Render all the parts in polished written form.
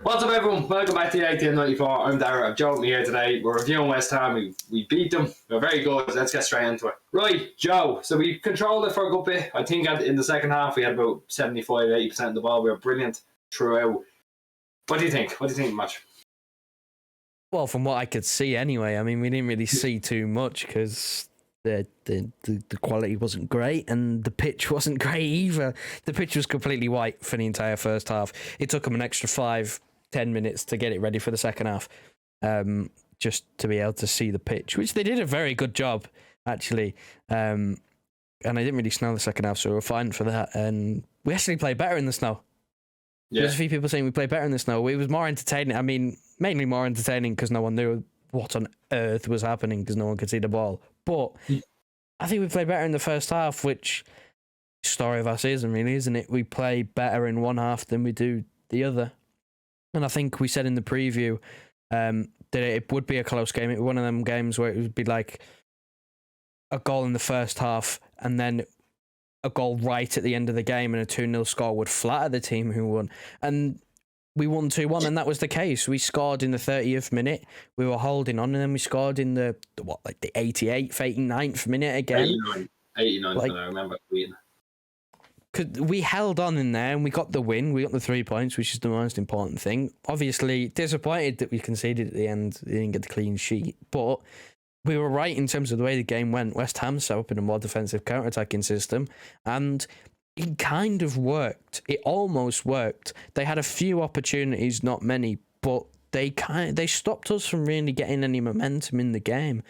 What's up, everyone? Welcome back to the 1894. I'm Dara. I've Joe with me here today. We're reviewing West Ham. We beat them. We're very good. Let's get straight into it. Right, Joe. So we controlled it for a good bit. I think in the second half we had about 75-80% of the ball. We were brilliant throughout. What do you think? What do you think of the match? Well, from what I could see anyway, I mean, we didn't really see too much because the quality wasn't great and the pitch wasn't great either. The pitch was completely white for the entire first half. It took them an extra 5-10 minutes to get it ready for the second half, just to be able to see the pitch, which they did a very good job, actually. And I didn't really snow the second half, so we were fine for that. And we actually played better in the snow. Yeah. There's a few people saying we played better in the snow. It was more entertaining. I mean, mainly more entertaining because no one knew what on earth was happening because no one could see the ball. But I think we played better in the first half, which story of our season, really, isn't it? We play better in one half than we do the other. And I think we said in the preview that it would be a close game. It was one of them games where it would be like a goal in the first half and then a goal right at the end of the game and a 2-0 score would flatter the team who won. And we won 2-1, and that was the case. We scored in the 30th minute. We were holding on, and then we scored in the 88th, 89th minute again. 89th, I remember beating. We held on in there, and we got the win. We got the 3 points, which is the most important thing. Obviously, disappointed that we conceded at the end. We didn't get the clean sheet, but we were right in terms of the way the game went. West Ham set up in a more defensive counter-attacking system, and it kind of worked. It almost worked. They had a few opportunities, not many, but they stopped us from really getting any momentum in the game.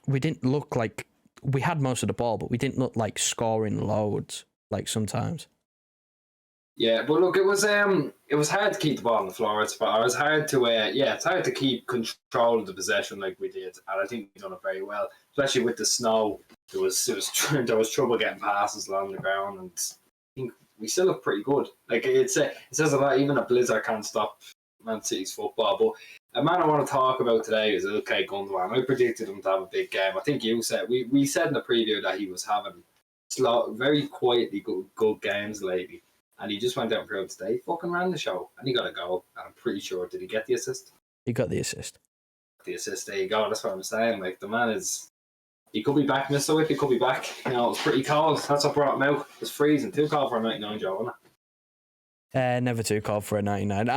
We didn't look like we had most of the ball, but we didn't look like scoring loads like sometimes. Yeah, but look, it was hard to keep the ball on the floor. It was hard to it's hard to keep control of the possession like we did, and I think we've done it very well, especially with the snow. There was trouble getting passes along the ground, and I think we still look pretty good. Like it says a lot. Even a blizzard can't stop Man City's football. But a man I want to talk about today is Ilkay Gundogan. I predicted him to have a big game. I think you said we said in the preview that he was having very quietly good games lately. And he just went out and proved today. He fucking ran the show. And he got a goal. And I'm pretty sure, did he get the assist? He got the assist. The assist, there you go. That's what I'm saying. Like, the man is... He could be back, Mr. Whip. He could be back. You know, it was pretty cold. That's what brought him out. It was freezing. Too cold for a 99, Joe, wasn't it? Never too cold for a 99.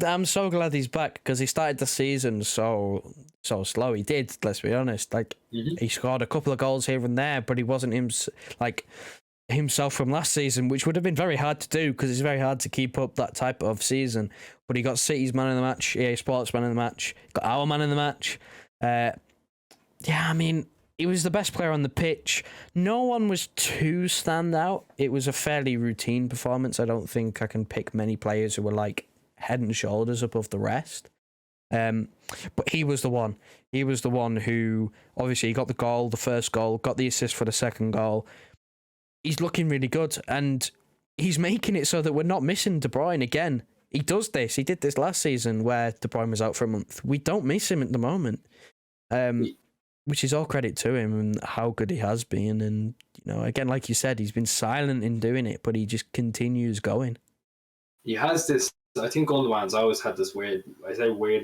I'm so glad he's back because he started the season so slow. He did, let's be honest. Like, He scored a couple of goals here and there, but he wasn't himself from last season, which would have been very hard to do because it's very hard to keep up that type of season. But he got City's man of the match, EA Sports man of the match, got our man of the match. I mean, he was the best player on the pitch. No one was too standout. It was a fairly routine performance. I don't think I can pick many players who were like head and shoulders above the rest. But he was the one. He was the one who obviously got the goal, the first goal, got the assist for the second goal. He's looking really good, and he's making it so that we're not missing De Bruyne again. He does this. He did this last season where De Bruyne was out for a month. We don't miss him at the moment, which is all credit to him and how good he has been. And, you know, again, like you said, he's been silent in doing it, but he just continues going. He has this, I think Gundogan's always had this weird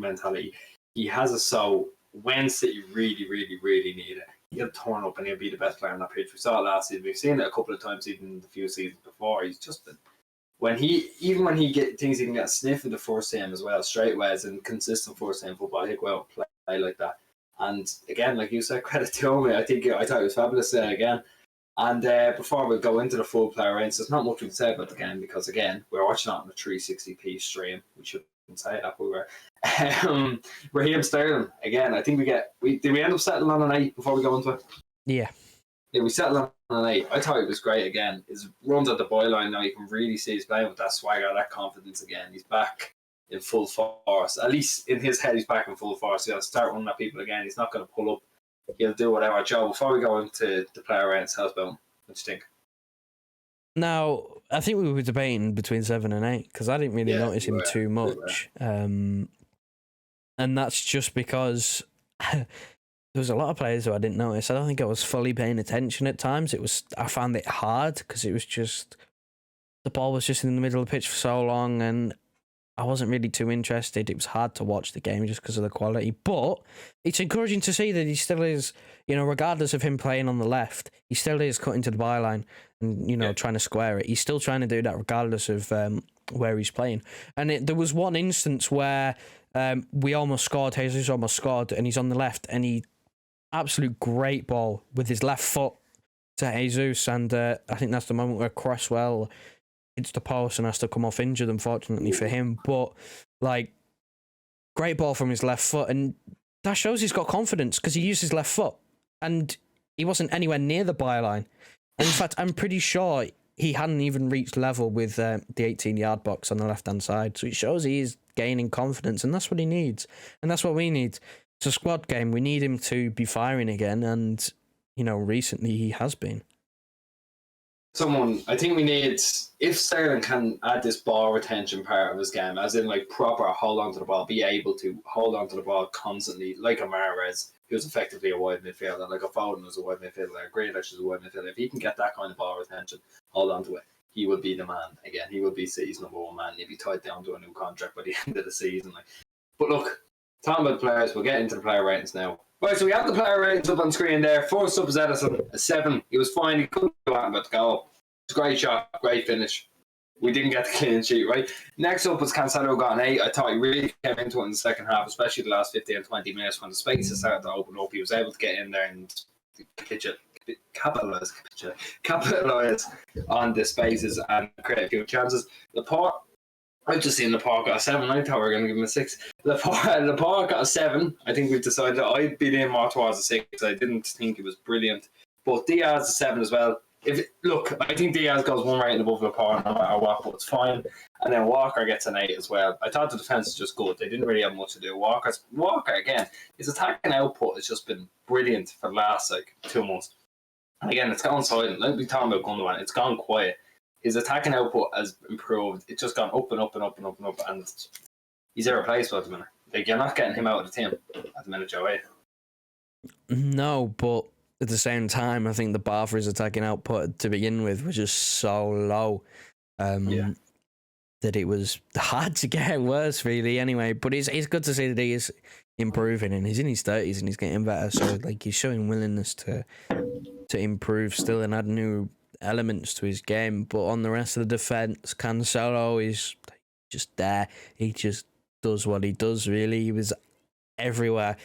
mentality. He has it so when City really, really, really need it, he'll turn up and he'll be the best player on that pitch. We saw it last season. We've seen it a couple of times, even the few seasons before. He's just when he thinks he can get a sniff of the first team as well, straight away as in consistent first team football, he'll go out and play like that. And again, like you said, credit to him. I thought it was fabulous again. And before we go into the full player ranks, there's not much we can say about the game because again, we're watching it on a 360p stream. We shouldn't say that, but we were. Raheem Sterling again. I think did we end up settling on an 8 before we go into it? Yeah, we settled on an 8. I thought it was great again. His runs at the byline now, you can really see he's playing with that swagger, that confidence again. He's back in full force. At least in his head, he's back in full force. He'll start running at people again. He's not going to pull up. He'll do whatever. Joe, before we go into the player ranks, how's about him? What do you think? Now, I think we were debating between 7 and 8 because I didn't really notice him too much. And that's just because there was a lot of players who I didn't notice. I don't think I was fully paying attention at times. I found it hard because it was just the ball was just in the middle of the pitch for so long, and I wasn't really too interested. It was hard to watch the game just because of the quality. But it's encouraging to see that he still is, regardless of him playing on the left, he still is cutting to the byline and, trying to square it. He's still trying to do that regardless of where he's playing. And there was one instance where we almost scored, Jesus almost scored, and he's on the left, and he absolute great ball with his left foot to Jesus. And I think that's the moment where Cresswell hits the post and has to come off injured, unfortunately for him. But, great ball from his left foot. And that shows he's got confidence because he used his left foot. And he wasn't anywhere near the byline. And in fact, I'm pretty sure he hadn't even reached level with the 18-yard box on the left-hand side. So it shows he is gaining confidence, and that's what he needs. And that's what we need. It's a squad game. We need him to be firing again. And, recently he has been. I think we need, if Sterling can add this ball retention part of his game, as in proper hold on to the ball, be able to hold on to the ball constantly, like a Mahrez, who's effectively a wide midfielder, like a Foden who's a wide midfielder, a Grealish is a wide midfielder. If he can get that kind of ball retention, hold on to it, he would be the man again. He would be City's number one man. He'd be tied down to a new contract by the end of the season. But look, talking about players, we'll get into the player ratings now. Right, so we have the player ratings up on screen there. First up is Edison, a 7. He was fine. He couldn't do anything but the goal. It's a great shot, great finish. We didn't get the clean sheet, right? Next up was Cancelo, got an 8. I thought he really came into it in the second half, especially the last 15 and 20 minutes when the spaces started to open up. He was able to get in there and capitalise on the spaces and create a few chances. Laporte, I've just seen Laporte got a 7. I thought we were going to give him a 6. Laporte got a 7. I think we've decided I'd be leaning more towards a 6. I didn't think he was brilliant. But Diaz a 7 as well. I think Diaz goes one rating above Laporte no matter what, but it's fine. And then Walker gets an 8 as well. I thought the defence was just good. They didn't really have much to do. Walker, again, his attacking output has just been brilliant for the last 2 months. And again, it's gone silent. Like we talking about Gundogan, it's gone quiet. His attacking output has improved. It's just gone up and up and up and up and up, and he's irreplaceable at the minute. You're not getting him out of the team at the minute, Joey. No, but at the same time, I think the bar for his attacking output to begin with was just so low that it was hard to get worse, really, anyway. But it's good to see that he is improving, and he's in his 30s and he's getting better. So, he's showing willingness to improve still and add new elements to his game. But on the rest of the defence, Cancelo is just there. He just does what he does, really. He was everywhere.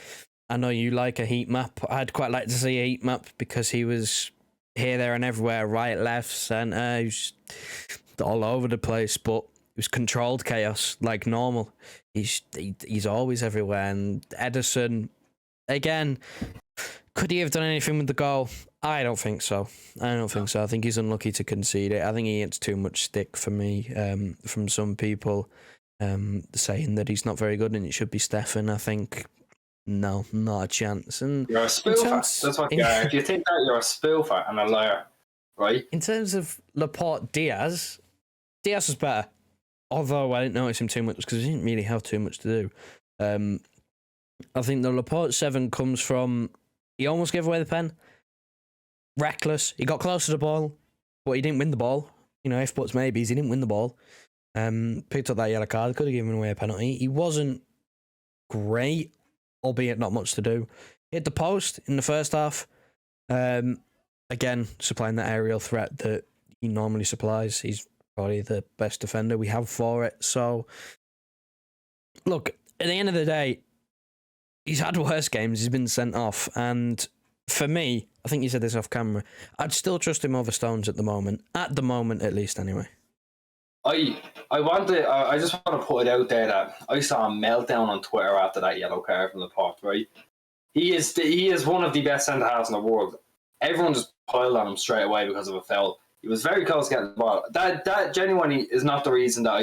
I know you like a heat map. I'd quite like to see a heat map because he was here, there and everywhere, right, left, centre. He was all over the place, but it was controlled chaos like normal. He's always everywhere. And Edison, again, could he have done anything with the goal? I don't think so. I think he's unlucky to concede it. I think he gets too much stick for me from some people saying that he's not very good and it should be Stefan. I think... No, not a chance. And you're a spoofer. That's what you are. If you think that, you're a spoofer and a liar, right? In terms of Laporte, Diaz was better. Although I didn't notice him too much because he didn't really have too much to do. I think the Laporte 7 comes from he almost gave away the pen. Reckless. He got close to the ball, but he didn't win the ball. If buts maybes, he didn't win the ball. Picked up that yellow card. Could have given away a penalty. He wasn't great, albeit not much to do. Hit the post in the first half. Again, supplying that aerial threat that he normally supplies. He's probably the best defender we have for it. So, look, at the end of the day, he's had worse games. He's been sent off. And for me, I think you said this off camera, I'd still trust him over Stones at the moment. At the moment, at least, anyway. I just want to put it out there that I saw a meltdown on Twitter after that yellow card from Laporte, right? He is one of the best centre halves in the world. Everyone just piled on him straight away because of a foul. He was very close to getting the ball. That genuinely is not the reason that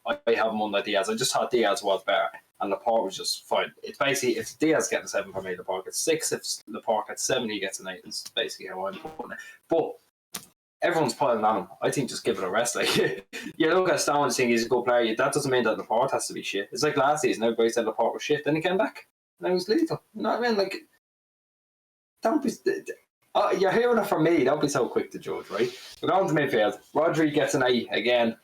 I have him under Diaz. I just thought Diaz was better and Laporte was just fine. It's basically, if Diaz gets a 7 for me, Laporte gets 6. If Laporte gets 7, he gets an 8. It's basically how I'm putting it. But everyone's piling on him. I think just give it a rest. You look at Stone saying he's a good player. That doesn't mean that Laporte has to be shit. It's like last season, everybody said Laporte was shit. Then he came back. Now he's lethal. You know what I mean? Don't be... you're hearing it from me. Don't be so quick to judge, right? We're going to midfield. Rodri gets an 8 again.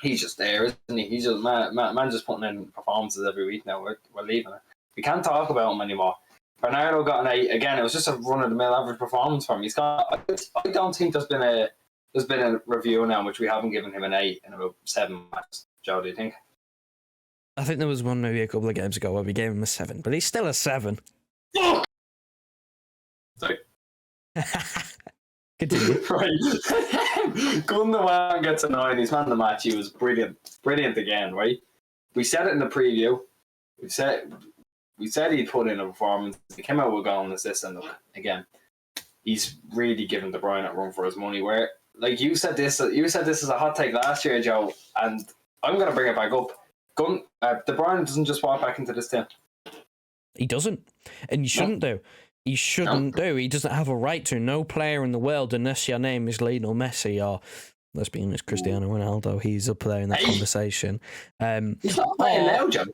he's just there, isn't he? He's just man just putting in performances every week now. We're leaving it. We can't talk about him anymore. Bernardo got an 8 again. It was just a run of the mill average performance for him. He's got. I don't think there's been a review now in which we haven't given him an 8 in about 7 matches. Joe, do you think? I think there was one maybe a couple of games ago where we gave him a 7, but he's still a 7. Fuck! Sorry. Continue. Right. Gundogan gets a 9. He's man of the match. He was brilliant. Brilliant again, right? We said it in the preview. We said he'd put in a performance. He came out with a goal and assist, and look, again, he's really given De Bruyne a run for his money. Where, like you said this is a hot take last year, Joe, and I'm going to bring it back up. De Bruyne doesn't just walk back into this team. He doesn't, and you shouldn't do. He shouldn't do. He doesn't have a right to. No player in the world, unless your name is Lionel Messi or, let's be honest, Cristiano Ronaldo. He's up there in that conversation. He's not playing now, Joe.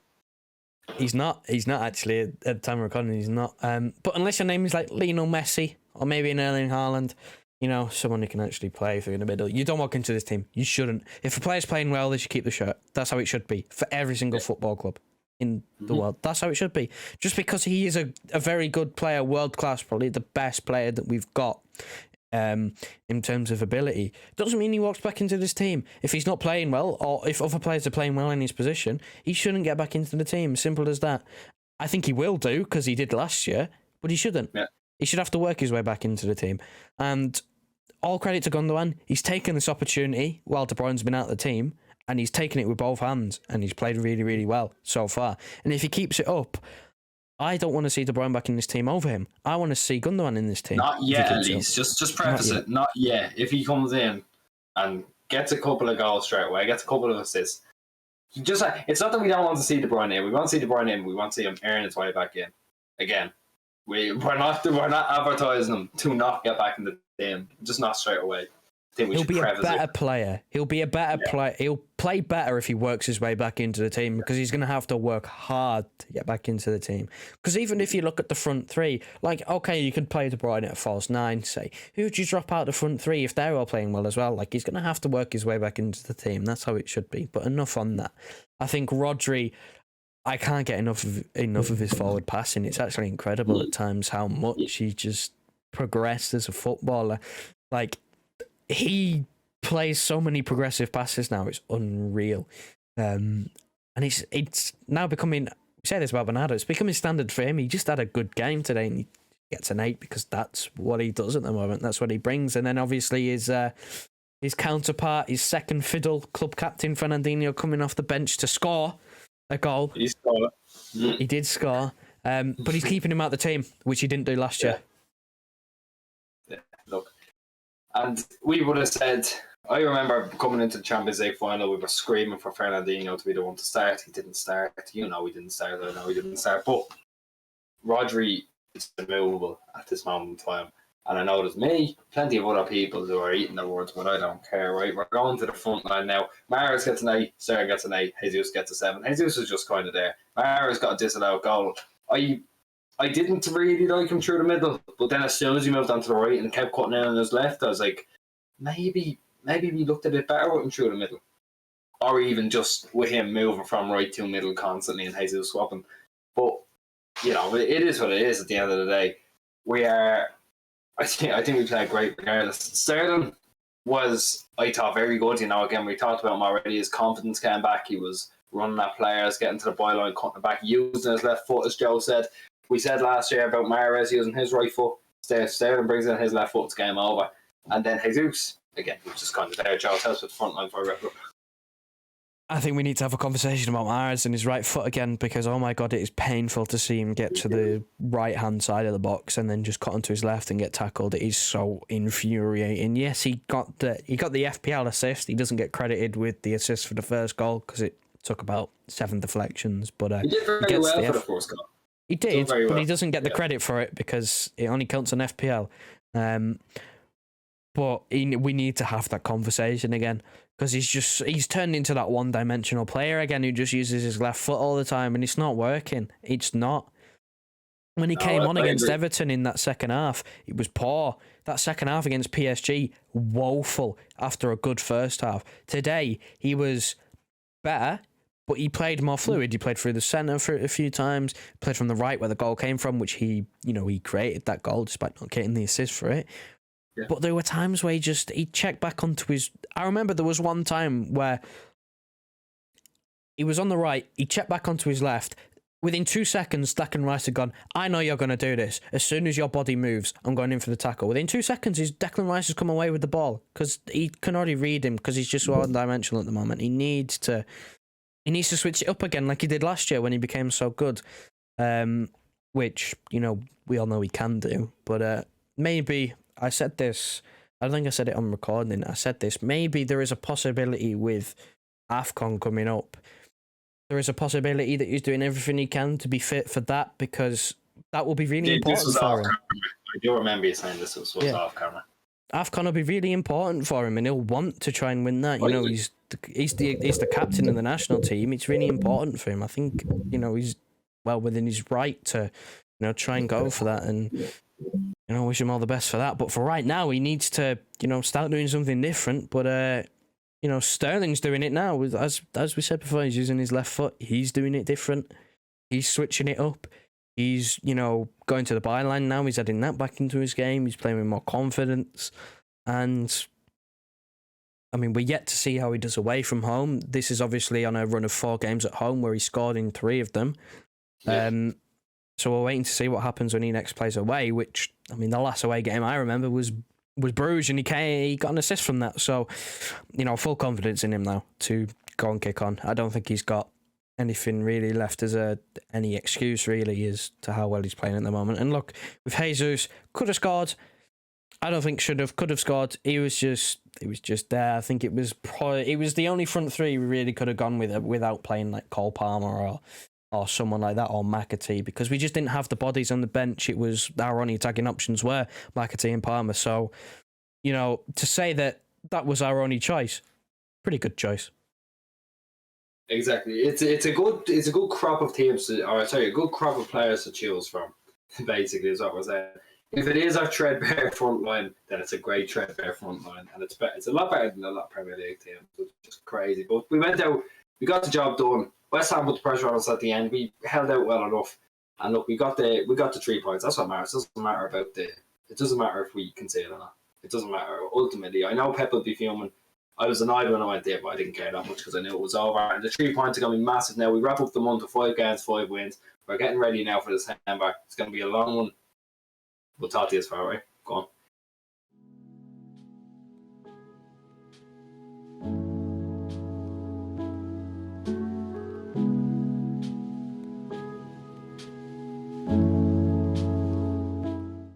He's not actually at the time of recording. He's not. But unless your name is like Lionel Messi or maybe an Erling Haaland, you know, someone who can actually play through in the middle, you don't walk into this team. You shouldn't. If a player's playing well, they should keep the shirt. That's how it should be for every single football club in the world. That's how it should be. Just because he is a very good player, world class, probably the best player that we've got. In terms of ability, doesn't mean he walks back into this team. If he's not playing well, or if other players are playing well in his position, he shouldn't get back into the team. Simple as that. I think he will do because he did last year, but he shouldn't. Yeah. He should have to work his way back into the team. And all credit to Gundogan. He's taken this opportunity while De Bruyne's been out of the team, and he's taken it with both hands, and he's played really, really well so far. And if he keeps it up, I don't want to see De Bruyne back in this team over him. I want to see Gundogan in this team. Not yet, at least. Just preface it. Not yet. If he comes in and gets a couple of goals straight away, gets a couple of assists, it's not that we don't want to see De Bruyne in. We want to see De Bruyne in. We want to see him earn his way back in. Again, we're not advertising him to not get back in the team. Just not straight away. He'll be a better player. He'll be a better player. He'll play better if he works his way back into the team because he's going to have to work hard to get back into the team. Because even if you look at the front three, like, okay, you could play De Bruyne at a false 9, say. Who would you drop out the front three if they're all playing well as well? Like, he's going to have to work his way back into the team. That's how it should be. But enough on that. I think Rodri, I can't get enough of his forward passing. It's actually incredible at times how much he just progressed as a footballer. Like, he plays so many progressive passes now. It's unreal. And it's now becoming, we say this about Bernardo, it's becoming standard for him. He just had a good game today and he gets an 8 because that's what he does at the moment. That's what he brings. And then obviously his counterpart, his second fiddle, club captain Fernandinho, coming off the bench to score a goal. He scored. He did score. But he's keeping him out of the team, which he didn't do last year. Yeah, look. And we would have said, I remember coming into the Champions League final, we were screaming for Fernandinho to be the one to start. He didn't start. You know he didn't start. I know he didn't start. But Rodri is immovable at this moment in time. And I know there's me, plenty of other people who are eating their words, but I don't care, right? We're going to the front line now. Mahrez gets an 8, Sarah gets an 8, Jesus gets a 7. Jesus is just kind of there. Mahrez got a disallowed goal. I didn't really like him through the middle, but then as soon as he moved onto the right and kept cutting in on his left, I was like, maybe we looked a bit better with him through the middle. Or even just with him moving from right to middle constantly and Jesus swapping. But, you know, it is what it is at the end of the day. I think we played great regardless. Sterling was, I thought, very good. You know, again, we talked about him already. His confidence came back. He was running at players, getting to the byline, cutting it back, using his left foot, as Joe said. We said last year about Mahrez using his right foot. Sterling brings in his left foot, it's game over. And then Jesus, again, he was just kind of there. Joe tells with the front line for a rep. I think we need to have a conversation about Mahrez and his right foot again because, oh my God, it is painful to see him get to the right-hand side of the box and then just cut onto his left and get tackled. It is so infuriating. Yes, he got the FPL assist. He doesn't get credited with the assist for the first goal because it took about 7 deflections. But he did very well for the first goal. He did, but he doesn't get the credit for it because it only counts on FPL. But we need to have that conversation again because he's turned into that one-dimensional player again who just uses his left foot all the time and it's not working. It's not. When he came on against Everton in that second half, it was poor. that second half against PSG, woeful after a good first half. Today, he was better, but he played more fluid. He played through the centre for a few times, played from the right where the goal came from, which he created that goal despite not getting the assist for it. Yeah. But there were times where he checked back onto his... I remember there was one time where he was on the right, he checked back onto his left. Within 2 seconds, Declan Rice had gone, I know you're going to do this. As soon as your body moves, I'm going in for the tackle. Within 2 seconds, Declan Rice has come away with the ball because he can already read him because he's just one-dimensional at the moment. He needs to switch it up again like he did last year when he became so good, which, we all know he can do. But maybe, I said this, I don't think I said it on recording, I said this, maybe there is a possibility with AFCON coming up. There is a possibility that he's doing everything he can to be fit for that because that will be really important for him. I do remember you saying this was off camera. AFCON will be really important for him and he'll want to try and win that. He's the captain of the national team. It's really important for him. I think, he's well within his right to, try and go for that and, wish him all the best for that. But for right now, he needs to, start doing something different. But, Sterling's doing it now. As we said before, he's using his left foot. He's doing it different. He's switching it up. He's, going to the byline now. He's adding that back into his game. He's playing with more confidence. And, we're yet to see how he does away from home. This is obviously on a run of 4 games at home where he scored in 3 of them. Yeah. So we're waiting to see what happens when he next plays away, which, the last away game I remember was Bruges, and he got an assist from that. So, full confidence in him now to go and kick on. I don't think he's got anything really left as any excuse really as to how well he's playing at the moment. And look, with Jesus, could have scored. I don't think could have scored. He was just there. I think it was the only front three we really could have gone with without playing like Cole Palmer or someone like that, or McAtee, because we just didn't have the bodies on the bench. It was our only attacking options were McAtee and Palmer. So, to say that was our only choice, pretty good choice. Exactly. It's a good crop of teams, a good crop of players to choose from. Basically, is what we're saying. If it is our threadbare front line, then it's a great threadbare front line, and it's a lot better than a lot of Premier League teams, which is crazy. But we went out, we got the job done. West Ham put the pressure on us at the end. We held out well enough, and look, we got the 3 points. That's what matters. It doesn't matter if we concede or not. It doesn't matter. Ultimately, I know Pep will be fuming. I was annoyed when I went there, but I didn't care that much because I knew it was over. And the 3 points are going to be massive now. We wrap up the month with 5 games, 5 wins. We're getting ready now for December. It's going to be a long one. We'll talk to you as far, right? Go on.